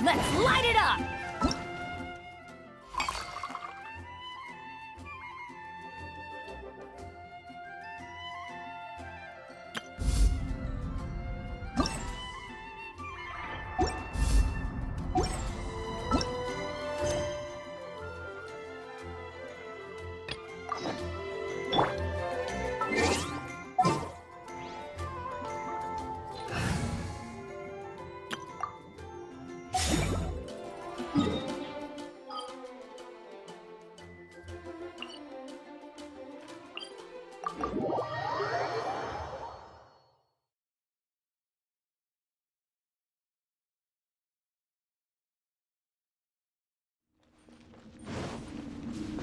Let's light it up!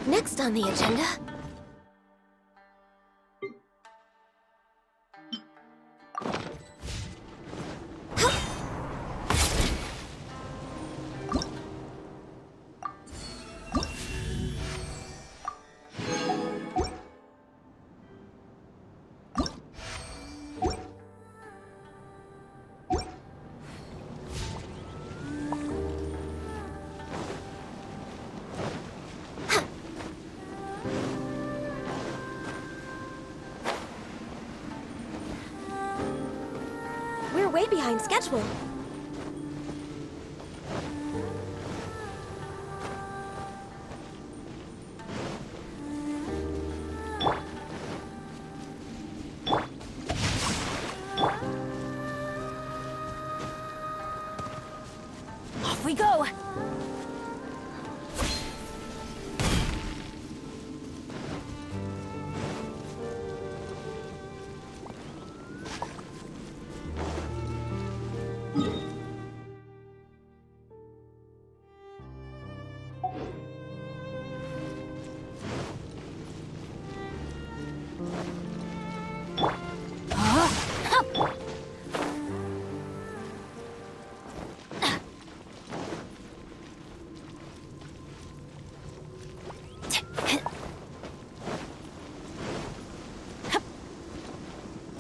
Next on the agenda... We're way behind schedule. Off we go!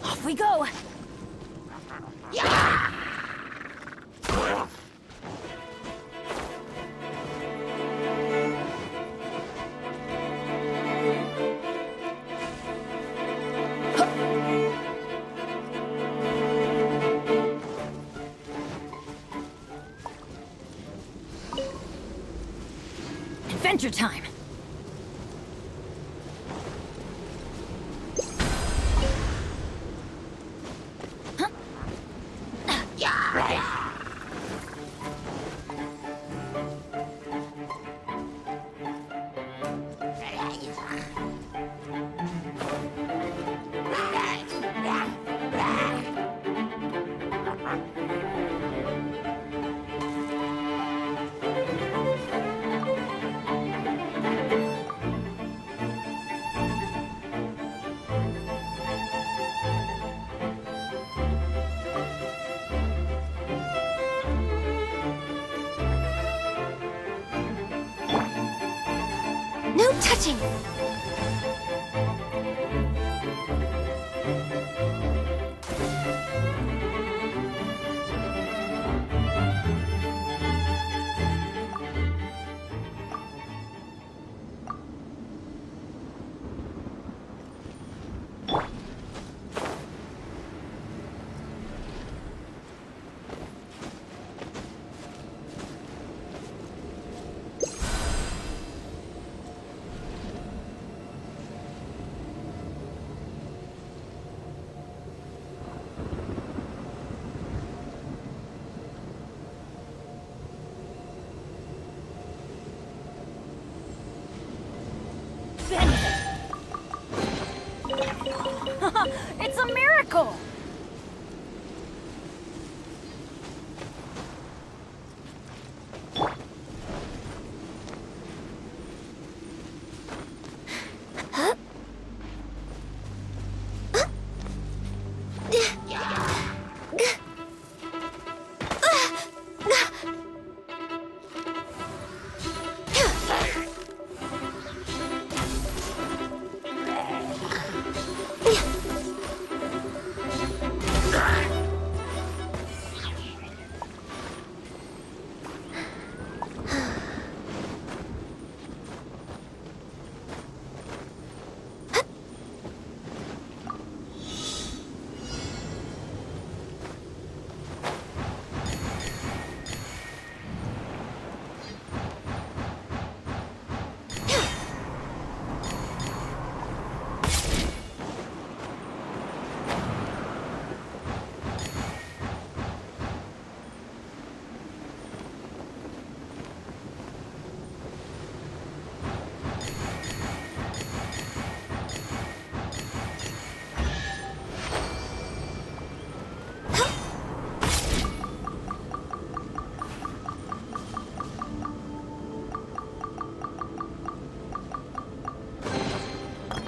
Off we go! Adventure time! No touching! It's a miracle!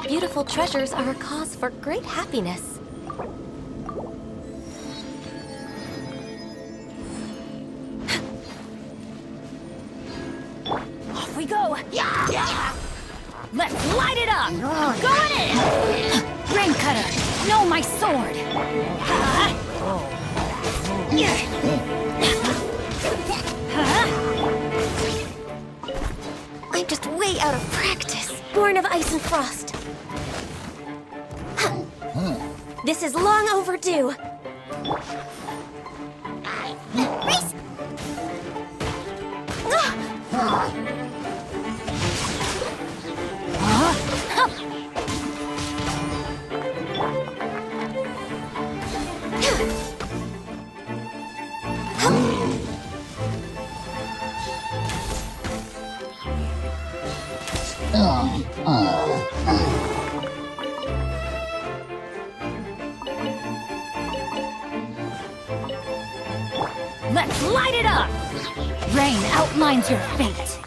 Beautiful treasures are a cause for great happiness. Off we go! Let's light it up! Going in! Rain cutter! No, my sword! I'm just way out of practice. Born of ice and frost. This is long overdue. Race! Let's light it up! Rain outlines your fate.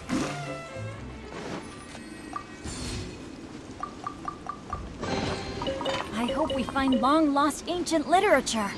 I hope we find long-lost ancient literature.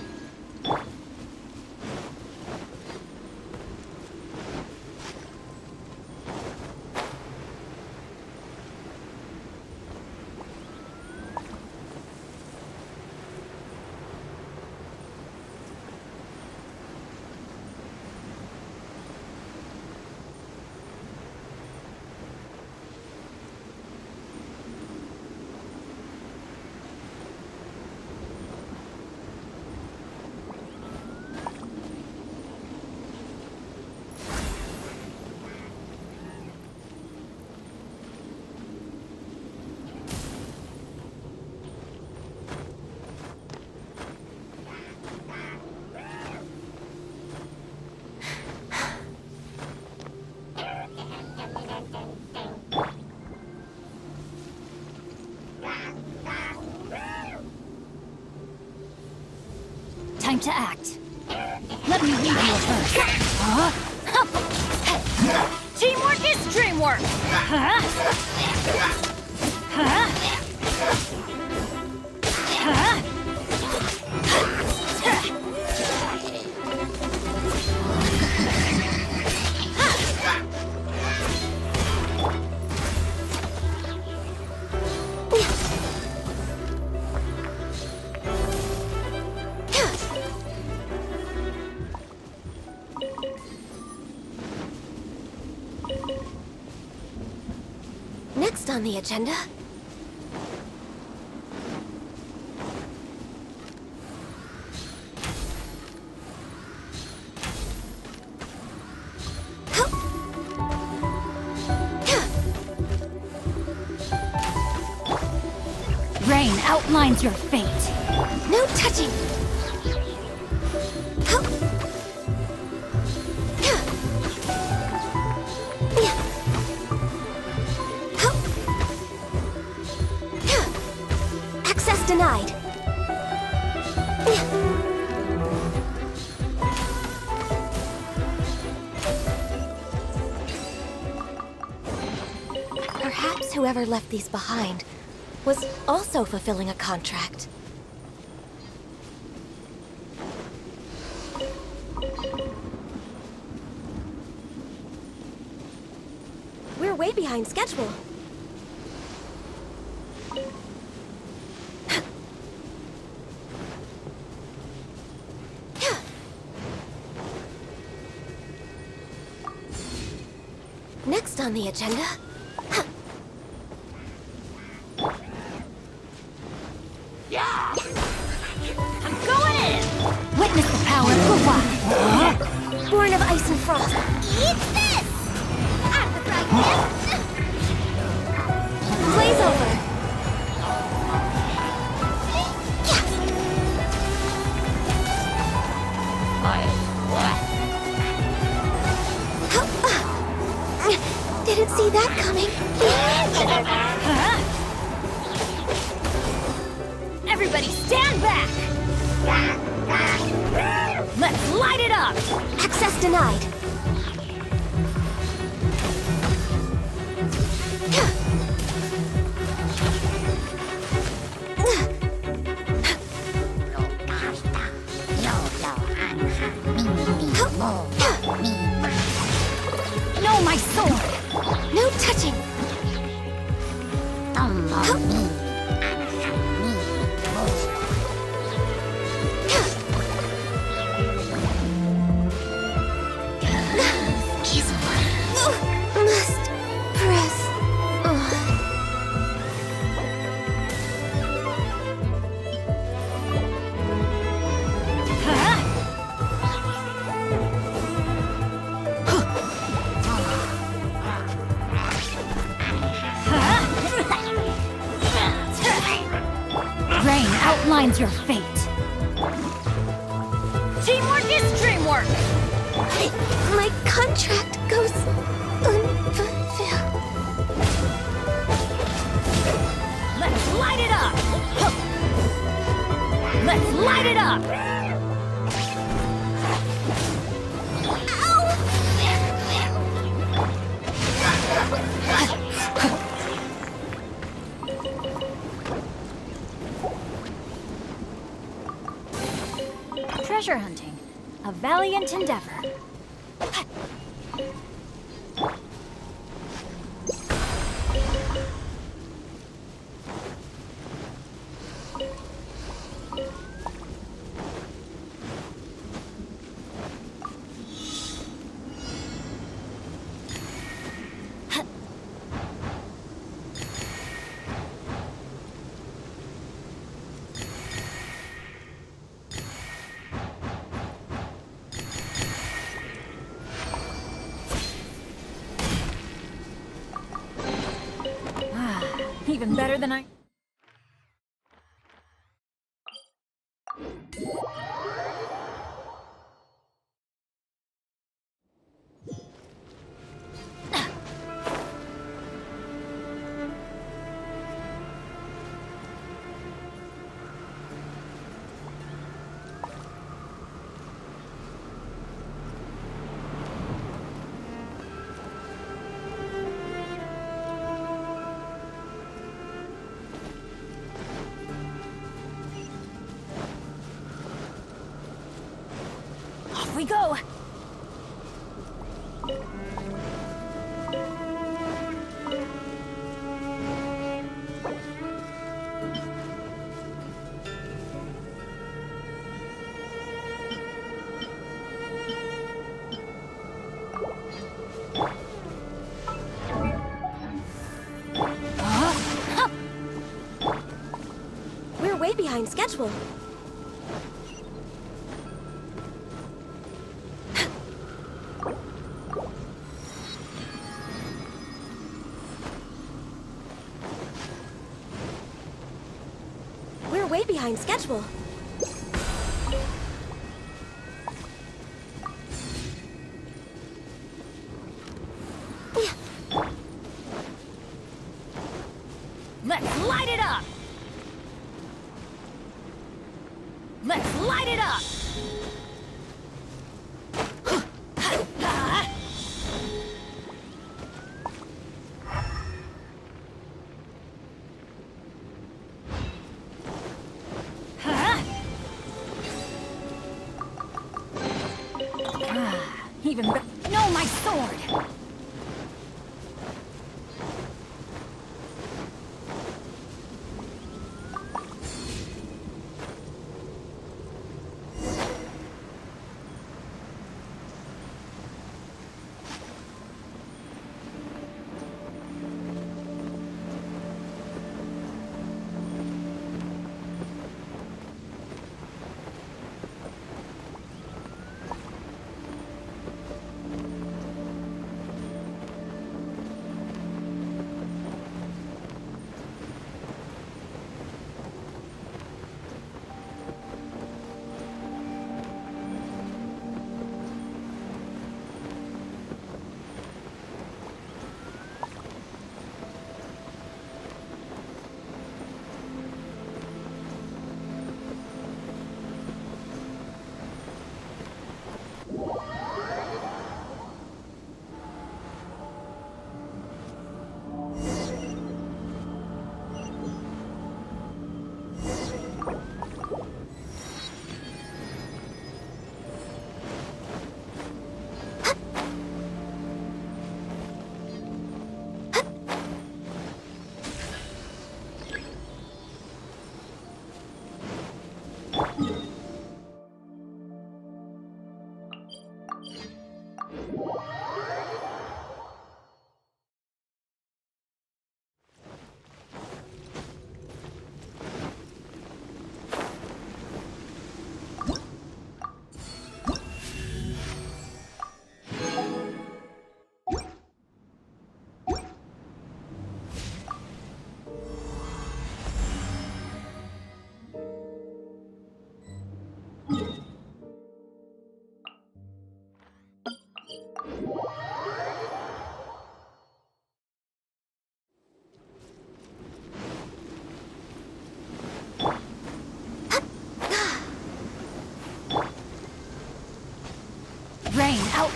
Time to act. Let me lead you a verse. Teamwork is dreamwork! Next on the agenda... Rain outlines your fate. No touching! Access denied. Perhaps whoever left these behind was also fulfilling a contract. We're way behind schedule. Next on the agenda... I'm going in! Witness the power of Hawaii! Born of ice and frost. Eat this! I'm the brightness! Blaze over. Didn't see that coming. Everybody stand back! Let's light it up! Access denied. Must press on. Rain outlines your fate. Teamwork is dreamwork! My contract goes unfulfilled. Let's light it up! Let's light it up! Treasure hunting, a valiant endeavor. Even better than I... Off we go! We're way behind schedule. We're way behind schedule. Let's light it up! Let's light it up! Even better. No, my sword!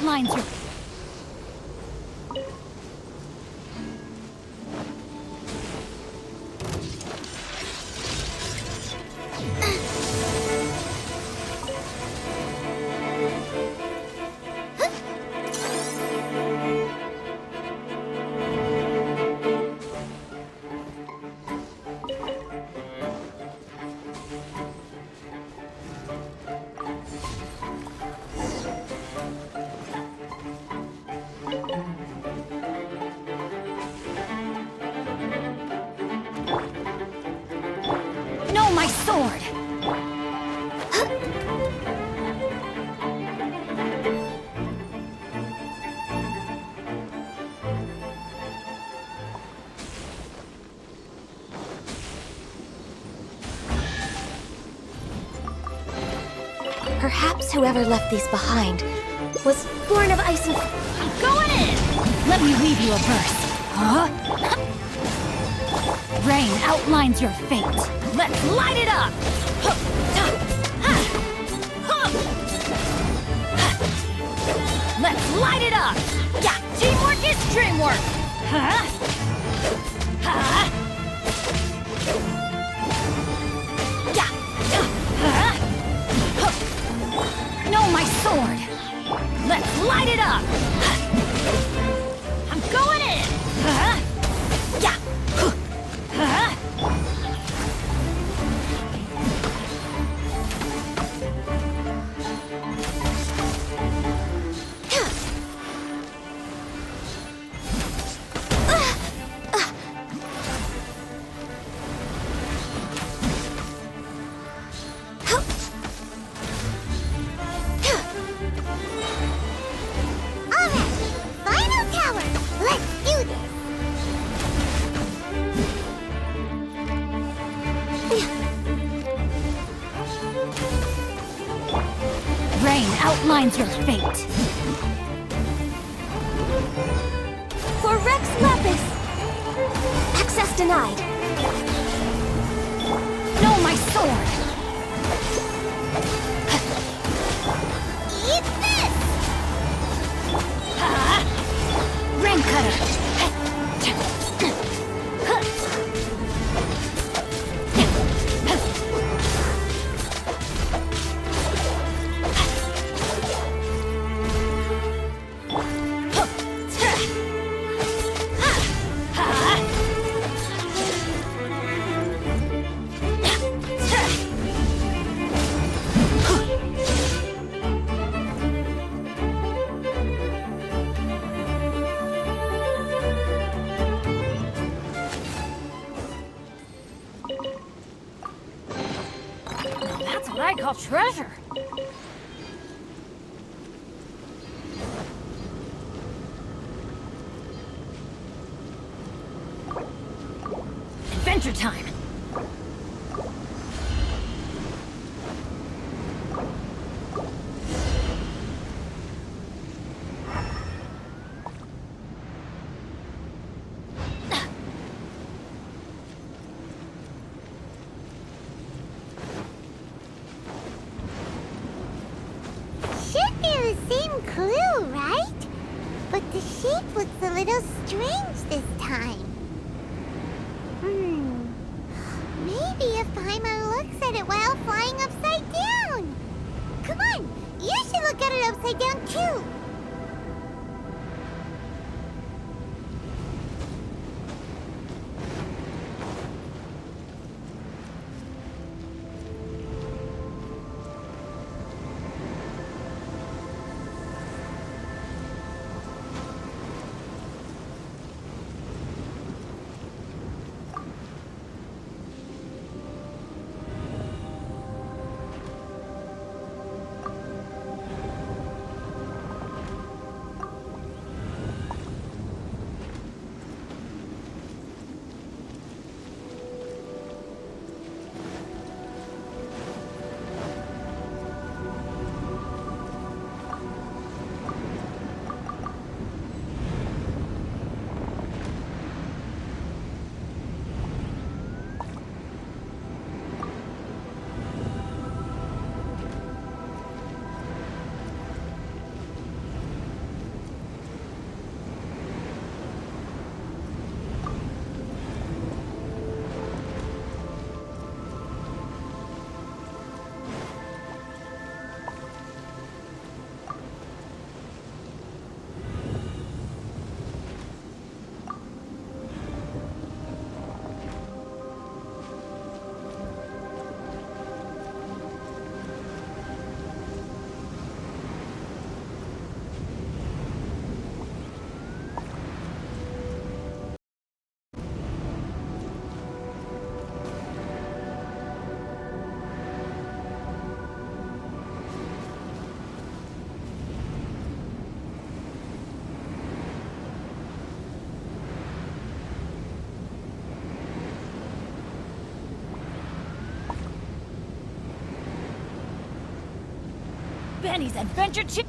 outlines your... No, my sword! Perhaps whoever left these behind was born of ice and... I'm going in! Let me leave you a verse. Huh? Rain outlines your fate. Let's light it up! Let's light it up! Yeah, teamwork is dreamwork! Huh? Huh? Yeah! Huh? No, my sword! Let's light it up! I'm going in! Huh? Yeah! Huh? Alright, final tower. Let's do this. Rain outlines your fate. For Rex Lapis! Access denied. No, my sword! Eat this! Rain cutter! That's what I call treasure. Adventure time. Should be the same clue, right? But the shape looks a little strange this time. Maybe if Paimon looks at it while flying upside down. Come on, you should look at it upside down too. Benny's Adventure Chip.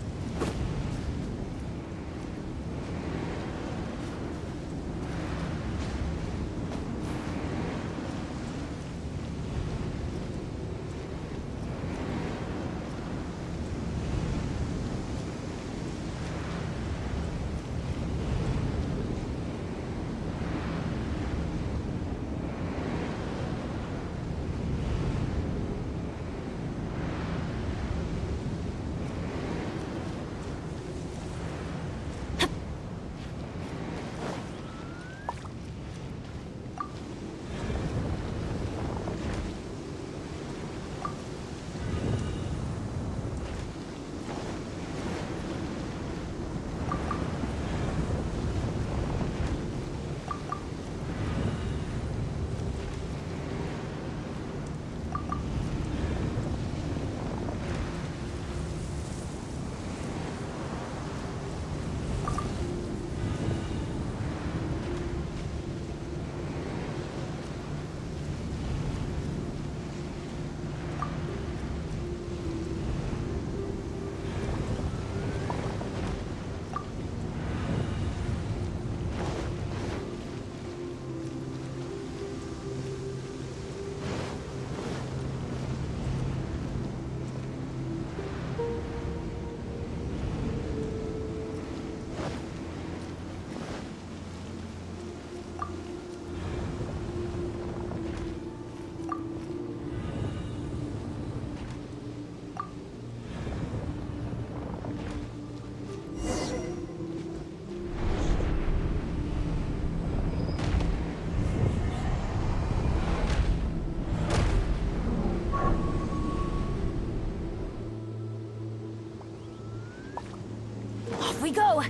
Off we go!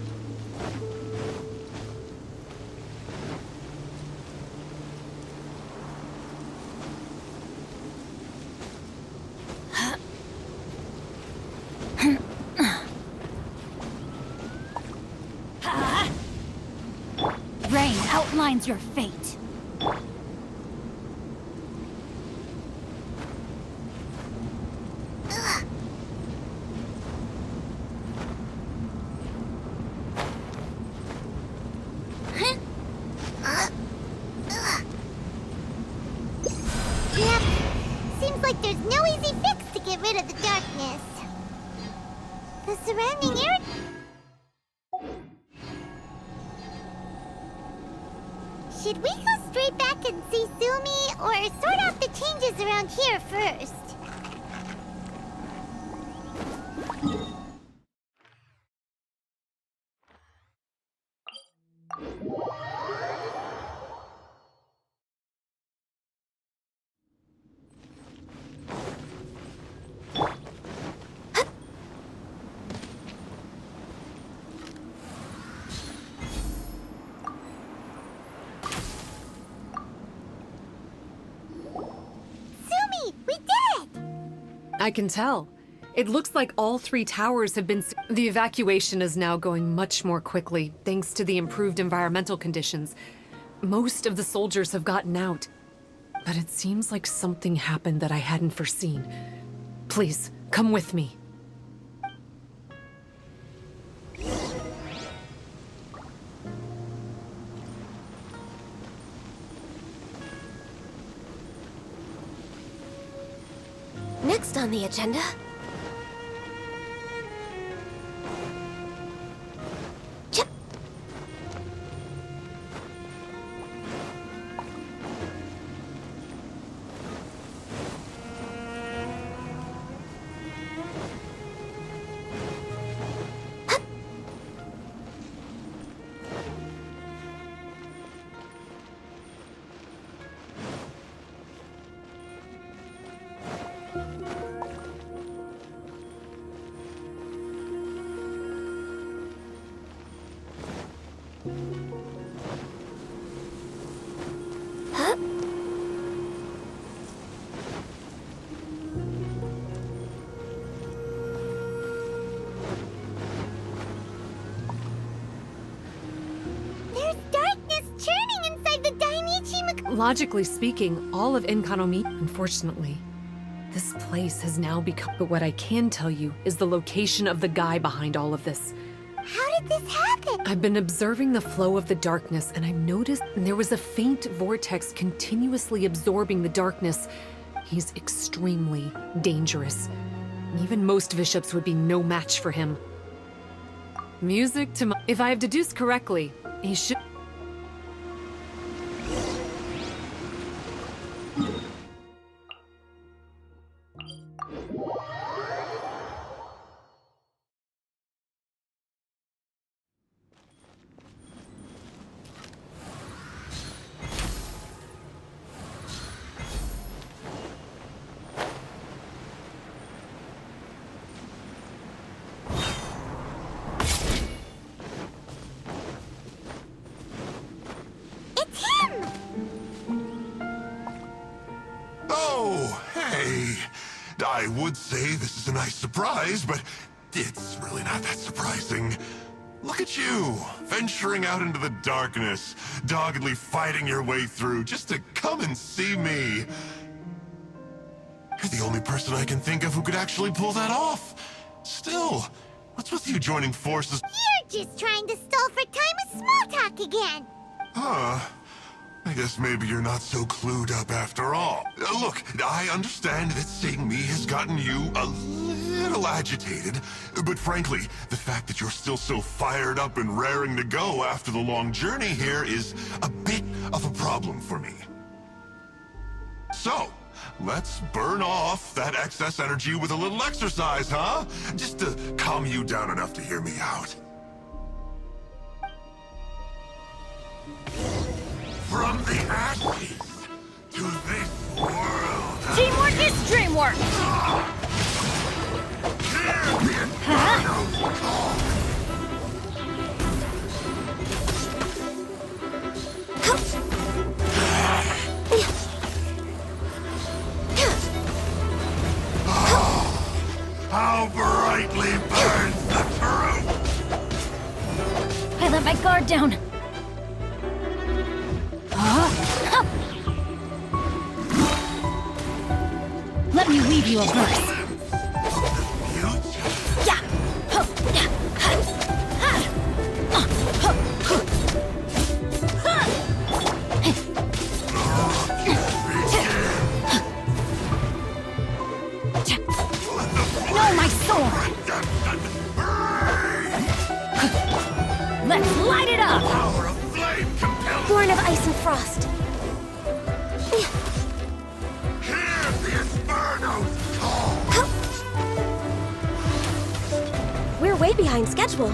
Rain outlines your fate. Yep. Seems like there's no easy fix to get rid of the darkness. The surrounding area... Should we go straight back and see Sumi, or sort out the changes around here first? I can tell. It looks like all 3 towers have been... The evacuation is now going much more quickly, thanks to the improved environmental conditions. Most of the soldiers have gotten out. But it seems like something happened that I hadn't foreseen. Please, come with me. Next on the agenda... Chip! Logically speaking, all of Enkanomiya, unfortunately. This place has now become... But what I can tell you is the location of the guy behind all of this. How did this happen? I've been observing the flow of the darkness, and I've noticed there was a faint vortex continuously absorbing the darkness. He's extremely dangerous. Even most bishops would be no match for him. Music to my... If I have deduced correctly, he should... It's him! Oh, hey. I would say this is a nice surprise, but it's really not that surprising. Look at you, venturing out into the darkness, doggedly fighting your way through just to come and see me. You're the only person I can think of who could actually pull that off. Still, what's with you joining forces? You're just trying to stall for time with small talk again. Huh. I guess maybe you're not so clued up after all. Look, I understand that seeing me has gotten you a little agitated, but frankly, the fact that you're still so fired up and raring to go after the long journey here is a bit of a problem for me. So, let's burn off that excess energy with a little exercise, huh? Just to calm you down enough to hear me out. From the ashes to this world. Teamwork is dreamwork! How brightly burns the truth! I let my guard down. Let me weave you a verse. Yeah. No, my sword. Let's light it up. Power of flame compels. Born of ice and frost. Hear the Inferno's call. We're way behind schedule.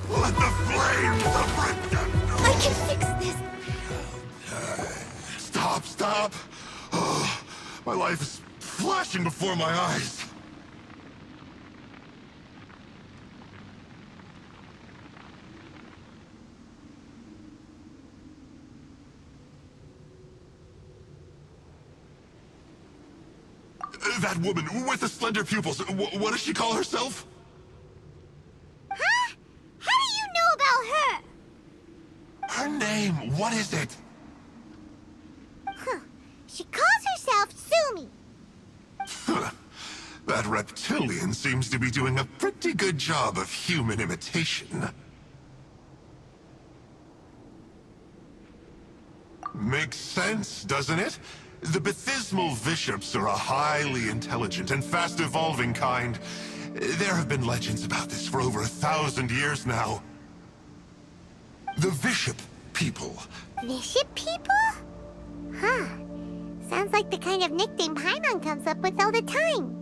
Let the flames of redemption. I can fix this. Stop. Oh, my life is flashing before my eyes. That woman with the slender pupils, what does she call herself? Huh? How do you know about her? Her name, what is it? Huh. She calls herself Sumi. That reptilian seems to be doing a pretty good job of human imitation. Makes sense, doesn't it? The Baptismal Bishops are a highly intelligent and fast-evolving kind. There have been legends about this for over 1,000 years now. The Bishop people. Bishop people? Huh. Sounds like the kind of nickname Paimon comes up with all the time.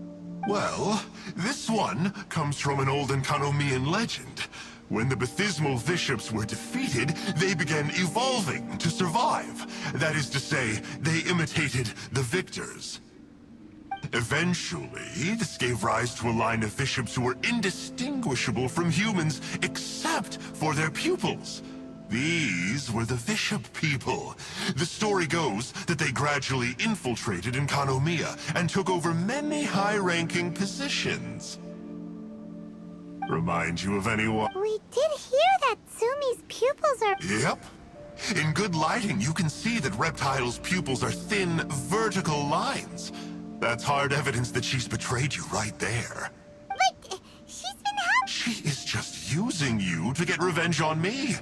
Well, this one comes from an old Enkanomiyan legend. When the Baptismal Bishops were defeated, they began evolving to survive. That is to say, they imitated the victors. Eventually, this gave rise to a line of bishops who were indistinguishable from humans except for their pupils. These were the Bishop people. The story goes that they gradually infiltrated Enkanomiya and took over many high-ranking positions. Remind you of anyone? We did hear that Sumi's pupils are... Yep. In good lighting, you can see that Reptile's pupils are thin, vertical lines. That's hard evidence that she's betrayed you right there. But she's been helping. She is just using you to get revenge on me.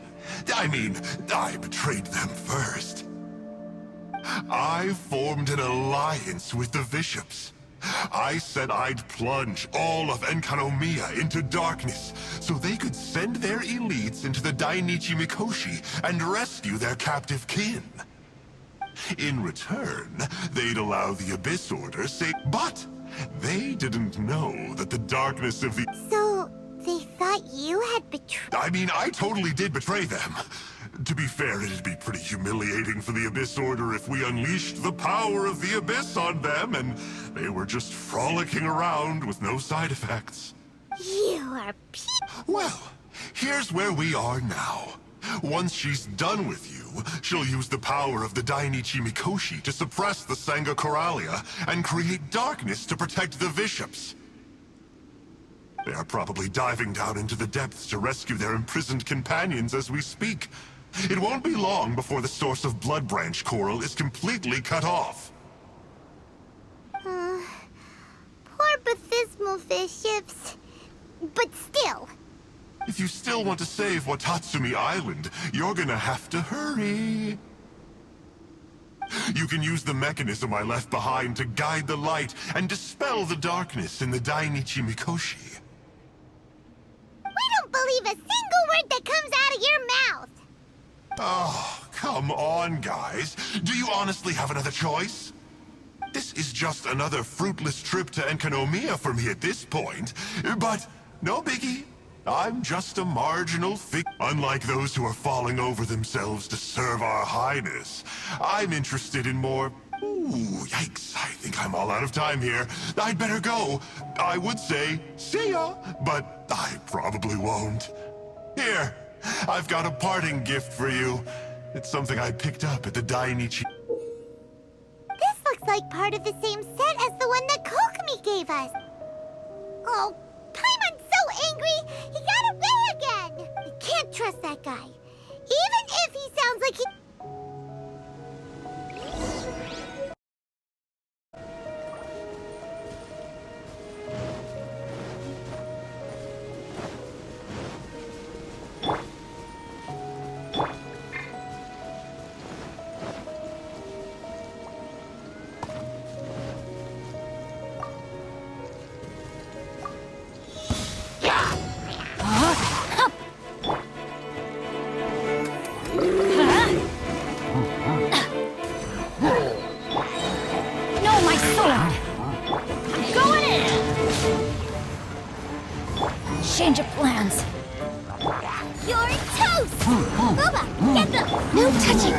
I mean, I betrayed them first. I formed an alliance with the bishops. I said I'd plunge all of Enkanomiya into darkness so they could send their elites into the Dainichi Mikoshi and rescue their captive kin. In return, they'd allow the Abyss Order but they didn't know that the darkness of the... So, they thought you had betrayed. I mean, I totally did betray them. To be fair, it'd be pretty humiliating for the Abyss Order if we unleashed the power of the Abyss on them and they were just frolicking around with no side effects. You are Well, here's where we are now. Once she's done with you, she'll use the power of the Dainichi Mikoshi to suppress the Sangha Coralia and create darkness to protect the bishops. They are probably diving down into the depths to rescue their imprisoned companions as we speak. It won't be long before the source of Blood Branch Coral is completely cut off. Poor Bathismal bishops. But still. If you still want to save Watatsumi Island, you're gonna have to hurry. You can use the mechanism I left behind to guide the light and dispel the darkness in the Dainichi Mikoshi. We don't believe a single word that comes out of your mouth. Oh, come on, guys. Do you honestly have another choice? This is just another fruitless trip to Enkanomiya for me at this point. But no biggie. I'm just a marginal Unlike those who are falling over themselves to serve our highness, I'm interested in more... Ooh, yikes. I think I'm all out of time here. I'd better go. I would say, see ya, but I probably won't. Here, I've got a parting gift for you. It's something I picked up at the Dainichi. This looks like part of the same set as the one that Kokomi gave us. Oh, Paimon's so angry! He got away again! I can't trust that guy. Even if he sounds like he... No, my sword! I'm going in! Change of plans. You're toast! Boba, get them! No touching!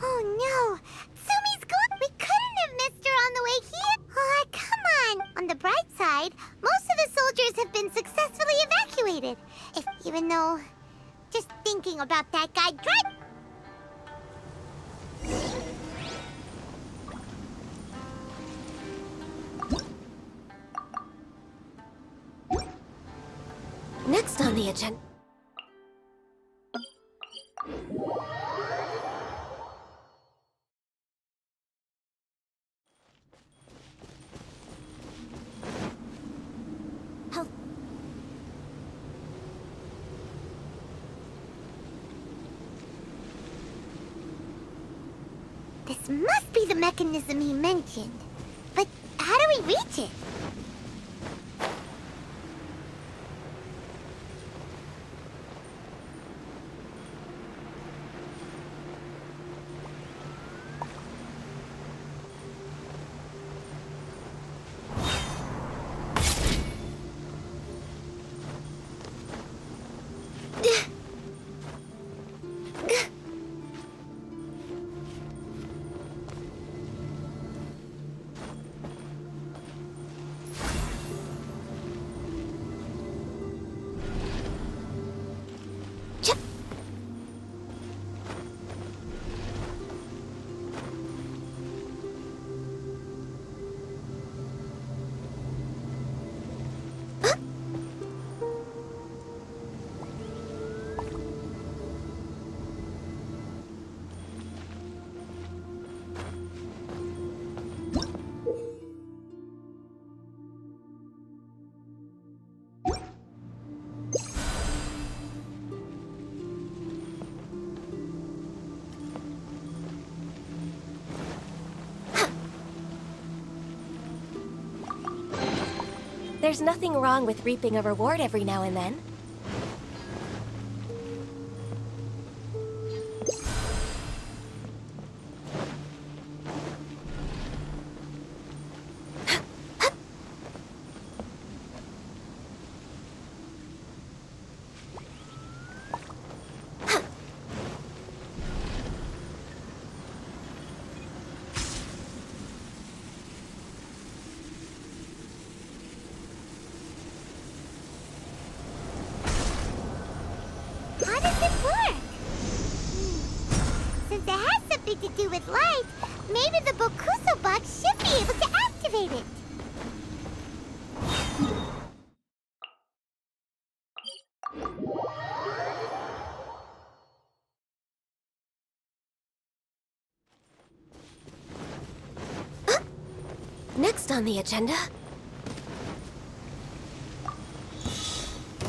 Oh no! Sumi's gone! We couldn't have missed her on the way here! Oh, come on! On the bright side, most of the soldiers have been successfully evacuated. Even though... Just thinking about that guy drive... Next on the agenda. This must be the mechanism he mentioned. But how do we reach it? There's nothing wrong with reaping a reward every now and then. How does it work? Since it has something to do with light, maybe the Bokuso box should be able to activate it. Next on the agenda...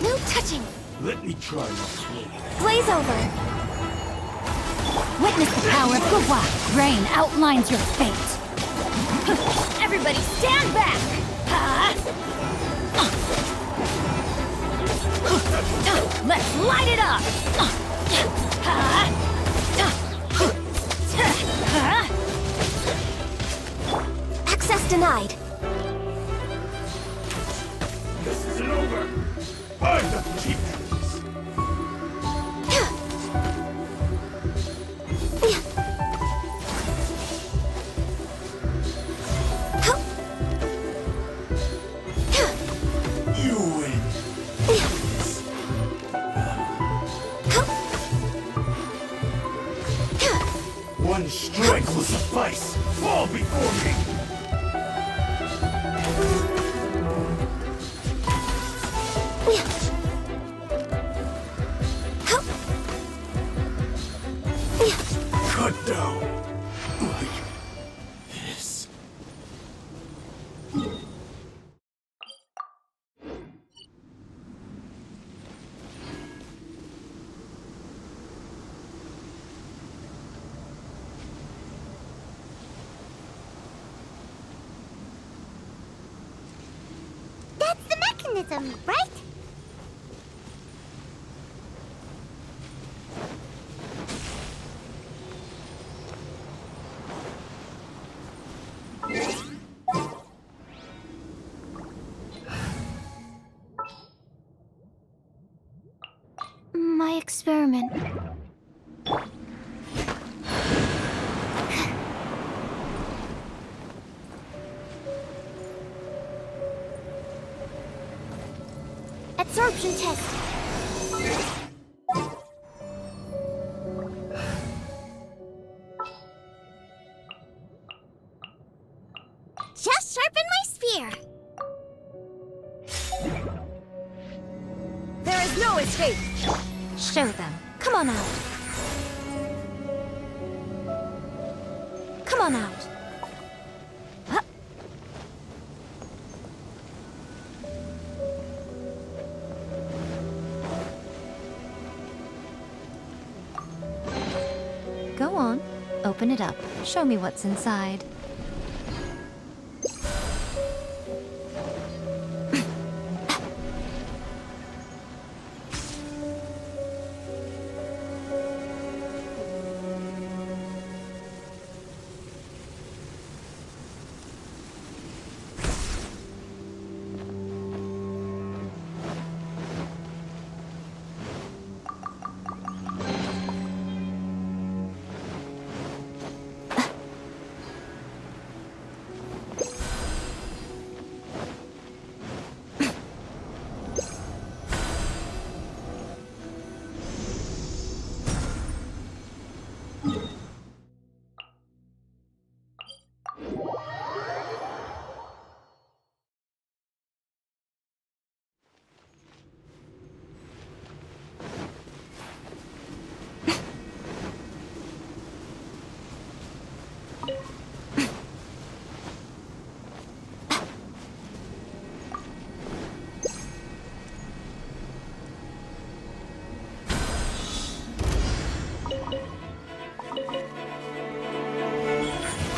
No touching! Let me try my blade. Blaze over! Witness the power of Guhua. Rain outlines your fate. Everybody stand back! Let's light it up! Access denied. This isn't over. I'm the chief. You win. One strike will suffice. Fall before me. Cut down like this. That's the mechanism, right? My experiment. Absorption test. Just sharpen my spear. There is no escape! Show them. Come on out. Come on out. Huh? Go on. Open it up. Show me what's inside.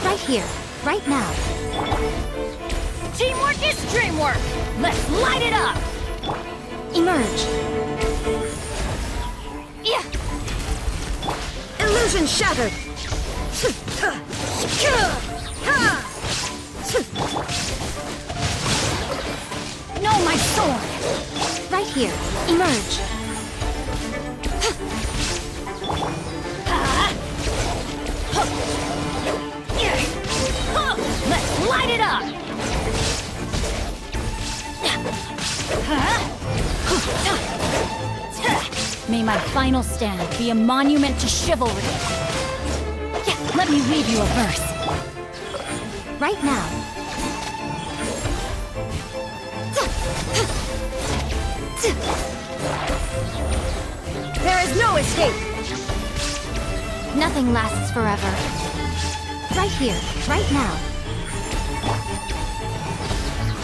Right here. Right now. Teamwork is dreamwork! Let's light it up! Emerge. Yeah! Illusion shattered. No, my sword! Right here. Emerge. Let's light it up! May my final stand be a monument to chivalry. Let me read you a verse. Right now. There is no escape. Nothing lasts forever. Right here, right now.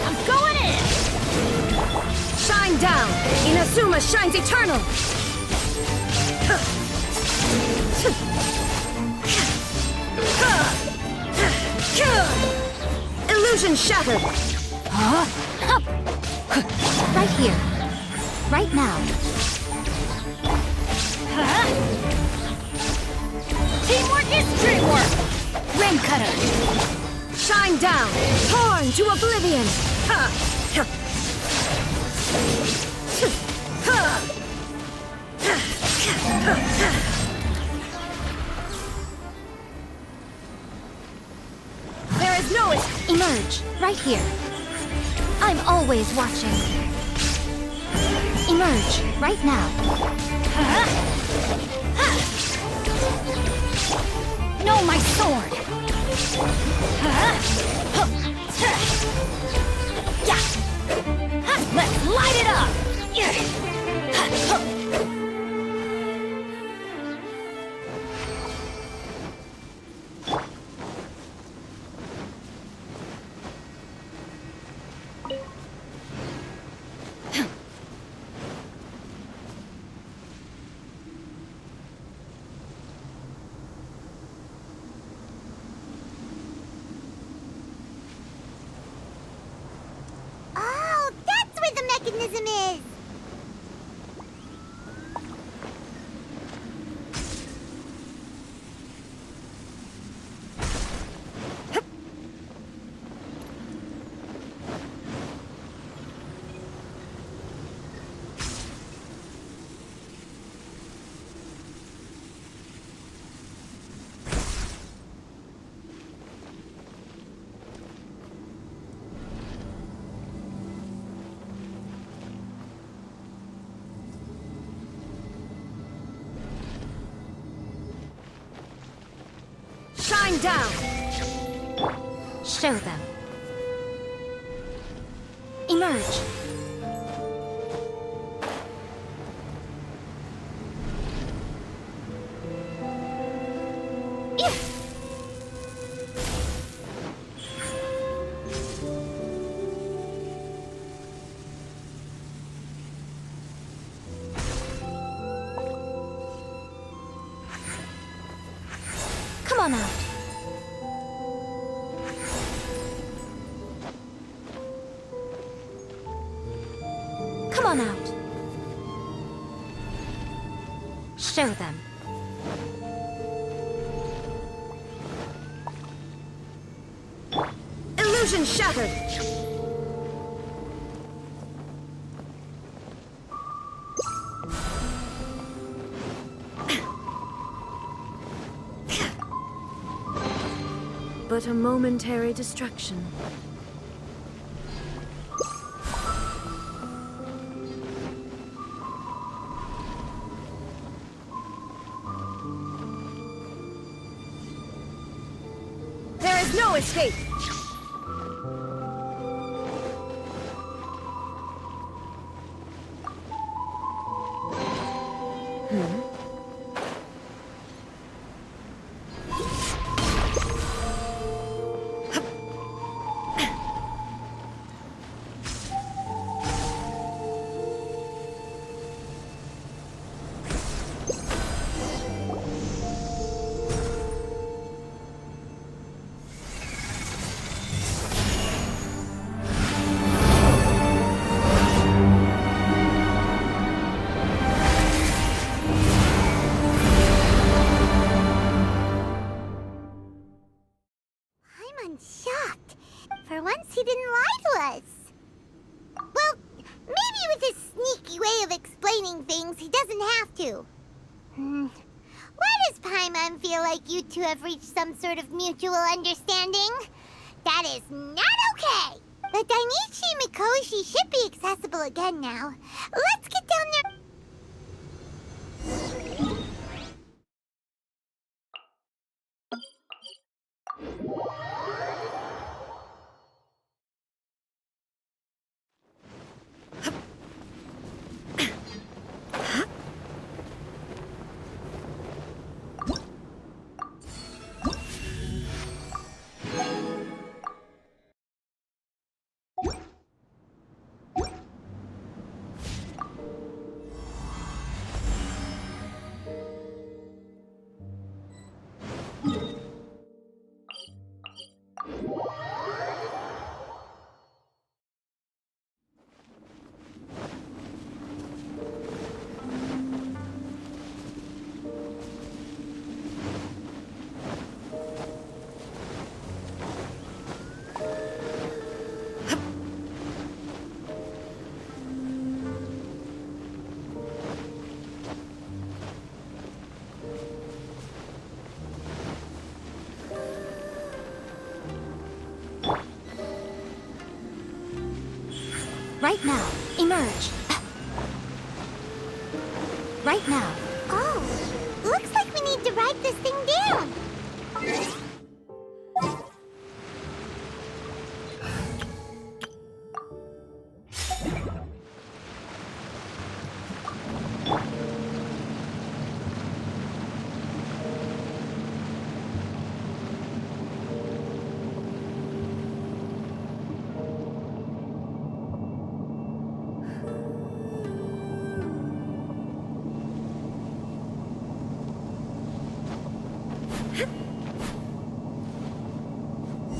I'm going in! Shine down! Inazuma shines eternal! Illusion shattered! Right here. Right now. Teamwork is dreamwork! Rain cutter! Shine down! Torn to oblivion! There is no emerge right here. I'm always watching. Emerge right now. No, my sword! Let's light it up! Oh, that's where the mechanism is! Shine down! Show them. Emerge. Come on out. Come on out. Show them. Illusion shattered. But a momentary distraction. There is no escape! explaining things, he doesn't have to. Why does Paimon feel like you two have reached some sort of mutual understanding? That is not okay! The Dainichi Mikoshi should be accessible again now. Let's get down there. Right now, emerge. Right now. Oh, looks like we need to write this thing down.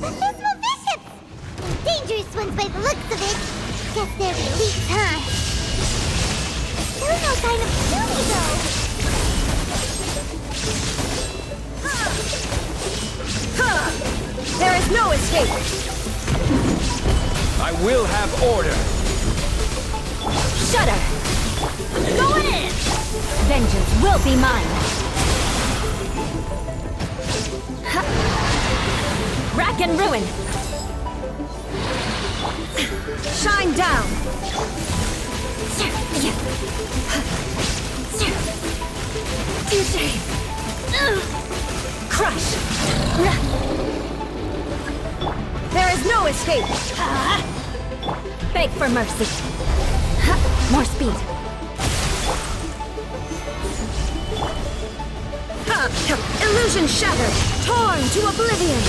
Baptismal bishops! Dangerous ones by the looks of it. Guess they're the elite, huh? Still no sign of Sumi, though. There is no escape. I will have order. Shudder. Going in. Vengeance will be mine. Rack and ruin. Shine down. Crush. There is no escape. Beg for mercy. More speed. Illusion shattered. Torn to oblivion.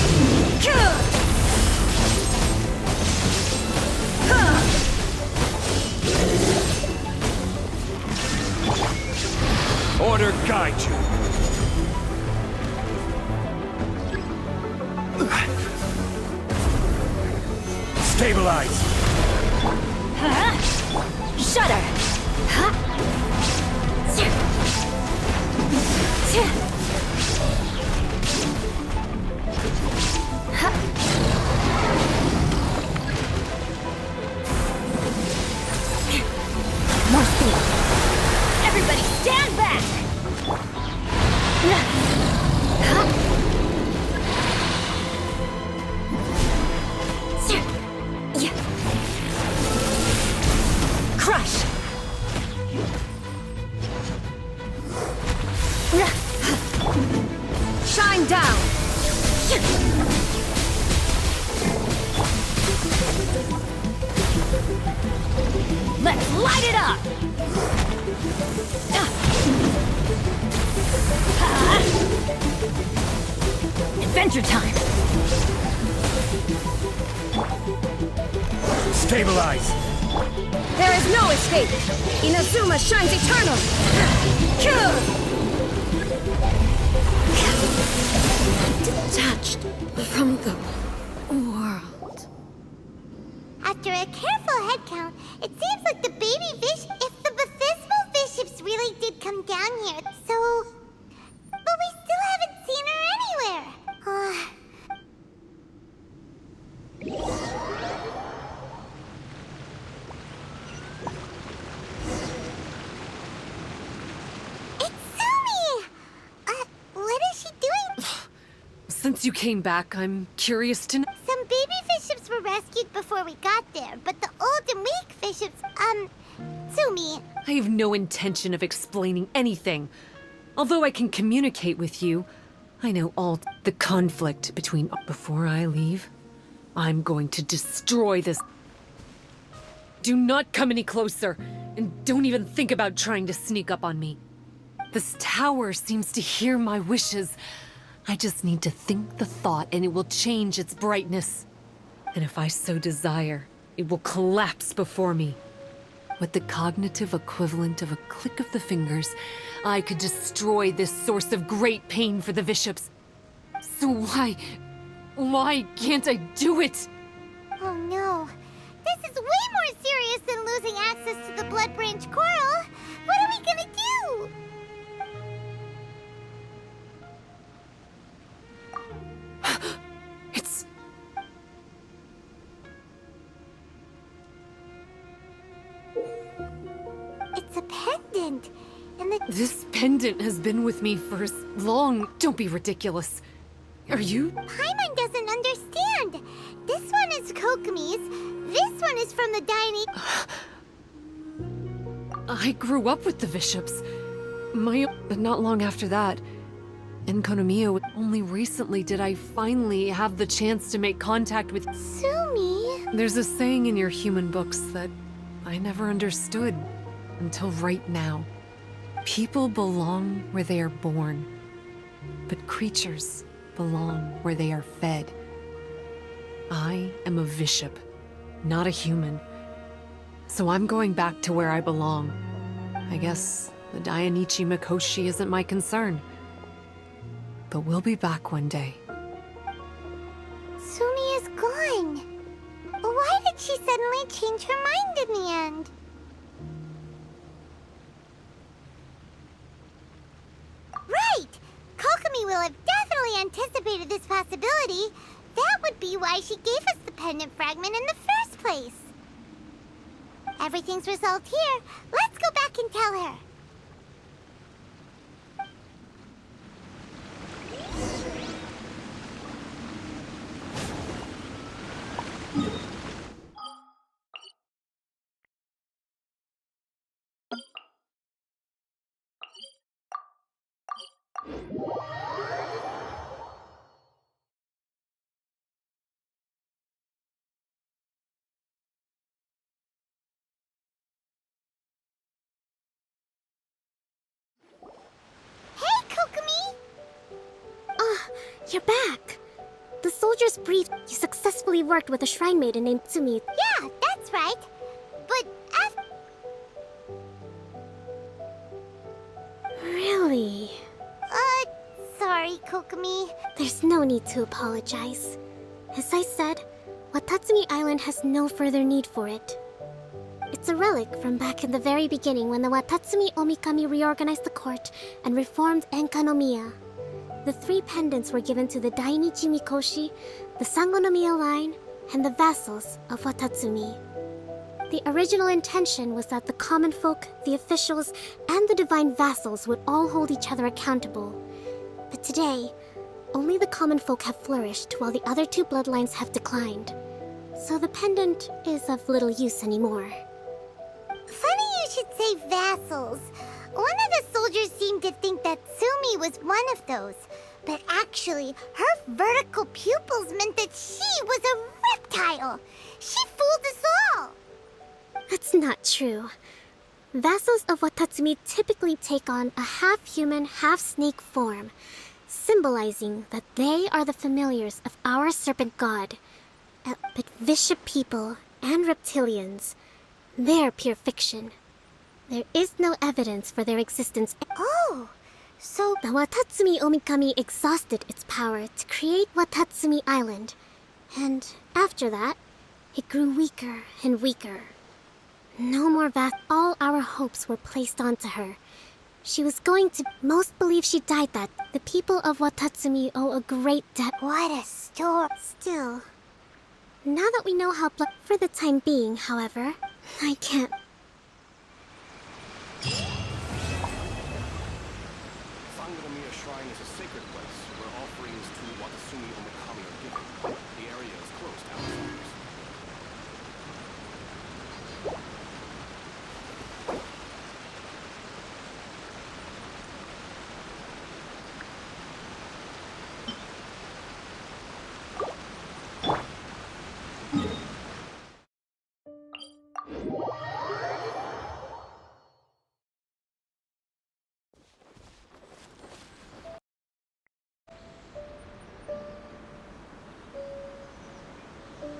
Order guide you. Stabilize. Shudder. More speed. Everybody stand back! Crush! Shine down! Let's light it up! Adventure time! Stabilize. There is no escape! Inazuma shines eternal! Detached from the world. After a careful head count, it seems like the baby fish, if the Baptismal bishops really did come down here, so... But we still haven't seen her anywhere. Since you came back, I'm curious to know. Some baby fiships were rescued before we got there, but the old and weak fiships, Sumi. I have no intention of explaining anything. Although I can communicate with you, I know all the conflict between. Before I leave, I'm going to destroy this. Do not come any closer, and don't even think about trying to sneak up on me. This tower seems to hear my wishes. I just need to think the thought and it will change its brightness. And if I so desire, it will collapse before me. With the cognitive equivalent of a click of the fingers, I could destroy this source of great pain for the Bishops. So why can't I do it? Oh no. This is way more serious than losing access to the Blood Branch Coral. What are we gonna do? It's a pendant. And This pendant has been with me for as long. Don't be ridiculous. Are you? Paimon doesn't understand. This one is Kokomi's. This one is from the dining. I grew up with the Bishops. But not long after that. Enkanomiya. Only recently did I finally have the chance to make contact with. Sumi. There's a saying in your human books that I never understood until right now. People belong where they are born, but creatures belong where they are fed. I am a Bishop, not a human. So I'm going back to where I belong. I guess the Dainichi Mikoshi isn't my concern. But we'll be back one day. Sumi is gone. Why did she suddenly change her mind in the end? Right! Kokomi will have definitely anticipated this possibility. That would be why she gave us the pendant fragment in the first place. Everything's resolved here. Let's go back and tell her. Hey, Kokomi! You're back. The soldiers briefed you successfully worked with a shrine maiden named Sumi. Yeah, that's right. But Really? sorry, Kokomi. There's no need to apologize. As I said, Watatsumi Island has no further need for it. It's a relic from back in the very beginning when the Watatsumi Omikami reorganized the court and reformed Enkanomiya. The 3 pendants were given to the Dainichi Mikoshi, the Sangonomiya line, and the vassals of Watatsumi. The original intention was that the common folk, the officials, and the divine vassals would all hold each other accountable. But today, only the common folk have flourished while the other 2 bloodlines have declined. So the pendant is of little use anymore. Funny you should say vassals. One of the soldiers seemed to think that Sumi was one of those. But actually, her vertical pupils meant that she was a reptile. She fooled us all. That's not true. Vassals of Watatsumi typically take on a half-human, half-snake form, symbolizing that they are the familiars of our serpent god. But Bishop people and reptilians, they're pure fiction. There is no evidence for their existence. Oh, so The Watatsumi Omikami exhausted its power to create Watatsumi Island. And after that, it grew weaker and weaker. No more all our hopes were placed onto her. She was going to... Most believe she died that. The people of Watatsumi owe a great debt. what a story. Still, now that we know how for the time being, however, I can't